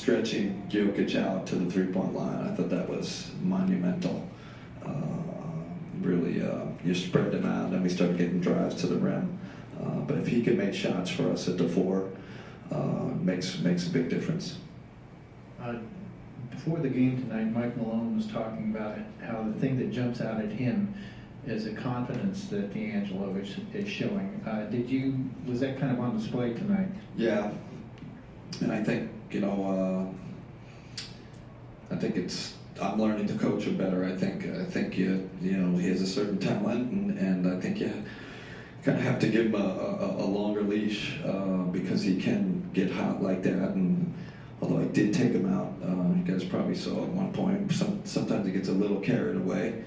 stretching Jokic out to the three-point line, I thought that was monumental. Really, you spread them out, and we started getting drives to the rim. But if he can make shots for us at the four, makes a big difference. Before the game tonight, Mike Malone was talking about how the thing that jumps out at him is the confidence that D'Angelo is showing. Was that kind of on display tonight? Yeah, and I think, I'm learning to coach him better. I think he has a certain talent, and I think you kind of have to give him a longer leash because he can get hot like that. And although I did take him out, you guys probably saw at one point, sometimes he gets a little carried away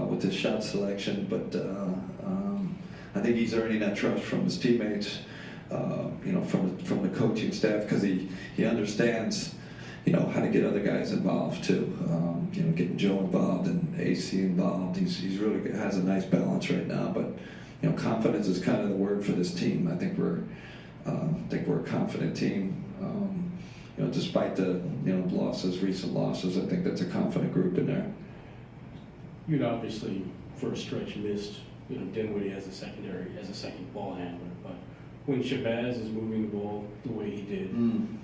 with his shot selection, but I think he's earning that trust from his teammates, from the coaching staff, because he understands, how to get other guys involved too. Getting Joe involved and AC involved. He's really has a nice balance right now. But confidence is kind of the word for this team. I think we're a confident team. Despite the recent losses, I think that's a confident group in there. You'd obviously, for a stretch, missed Dinwiddie as a second ball handler, but when Shabazz is moving the ball the way he did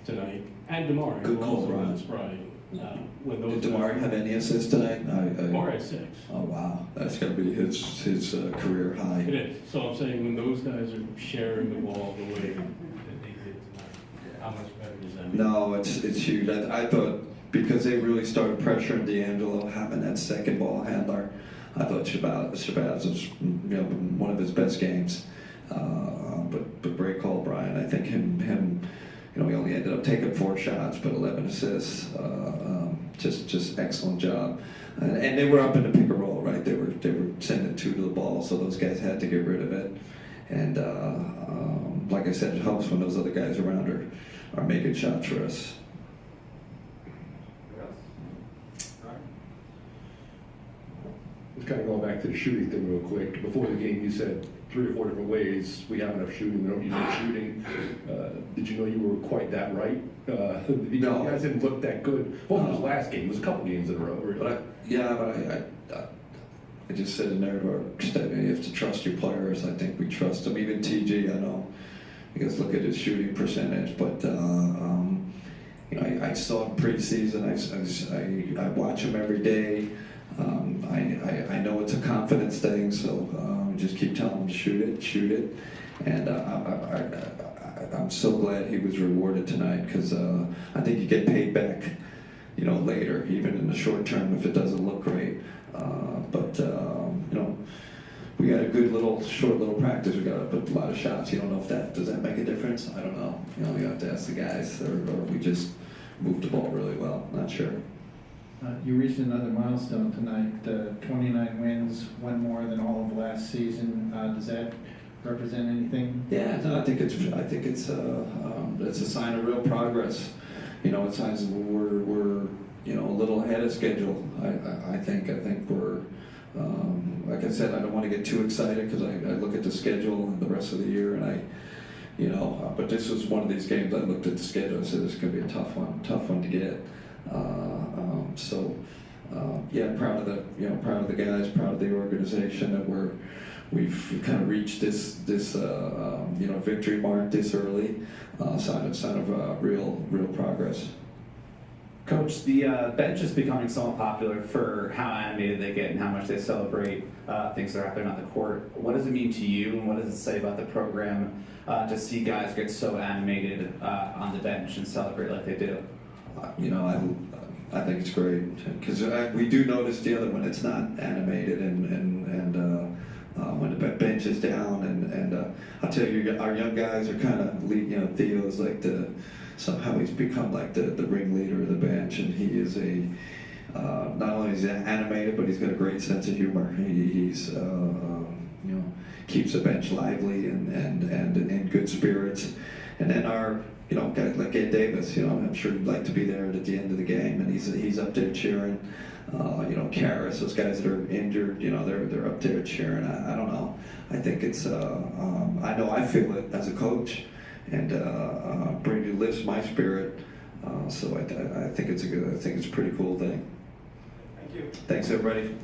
tonight, and DeMar, good call, Brian. Brian. When those Did DeMar have any assists tonight? DeMar had 6. Oh wow, that's got to be his career high. It is. So I'm saying when those guys are sharing the ball the way that they did tonight, how much better does that make? No, it's huge. I thought because they really started pressuring D'Angelo, having that second ball handler, I thought Shabazz was one of his best games. But great call, Brian. I think him. He only ended up taking 4 shots, but 11 assists. Just excellent job. And they were up in the pick and roll, right? They were sending 2 to the ball, so those guys had to get rid of it. And like I said, it helps when those other guys around are making shots for us. Just kind of going back to the shooting thing real quick. Before the game, you said 3 or 4 different ways we have enough shooting, we don't need enough shooting. Did you know you were quite that right? No. You guys didn't look that good. Well, it was last game. It was a couple games in a row. Really. I just said in there to our staff, you have to trust your players. I think we trust them. Even TG, I know, you guys look at his shooting percentage, but I saw him preseason. I watch him every day. I know it's a confidence thing, so just keep telling him to shoot it. And I'm so glad he was rewarded tonight, because I think you get paid back, later, even in the short term if it doesn't look great. But we got a good short little practice. We got to put a lot of shots. You don't know if does that make a difference? I don't know. You have to ask the guys, or we just moved the ball really well. Not sure. You reached another milestone tonight, 29 wins, one more than all of last season. Does that represent anything? Yeah, no, I think it's a sign of real progress. At times we're a little ahead of schedule. I think we're like I said, I don't want to get too excited, because I look at the schedule and the rest of the year, and but this was one of these games. I looked at the schedule and said, this is going to be a tough one to get. Proud of the guys, proud of the organization that we've kind of reached this victory mark this early. Sign of real progress. Coach, the bench is becoming somewhat popular for how animated they get and how much they celebrate things that are happening on the court. What does it mean to you, and what does it say about the program to see guys get so animated on the bench and celebrate like they do? I think it's great, because we do notice the other one. It's not animated, and when the bench is down, and I'll tell you, our young guys are kind of Theo's like somehow he's become like the ringleader of the bench, and he is not only is he animated, but he's got a great sense of humor. He's keeps the bench lively and in good spirits. And then our guys like Ed Davis, I'm sure he'd like to be there at the end of the game, and he's up there cheering. Karras, those guys that are injured, they're up there cheering. I don't know. I think it's I know I feel it as a coach, and Brady lifts my spirit So I think it's a pretty cool thing. Thank you. Thanks, everybody.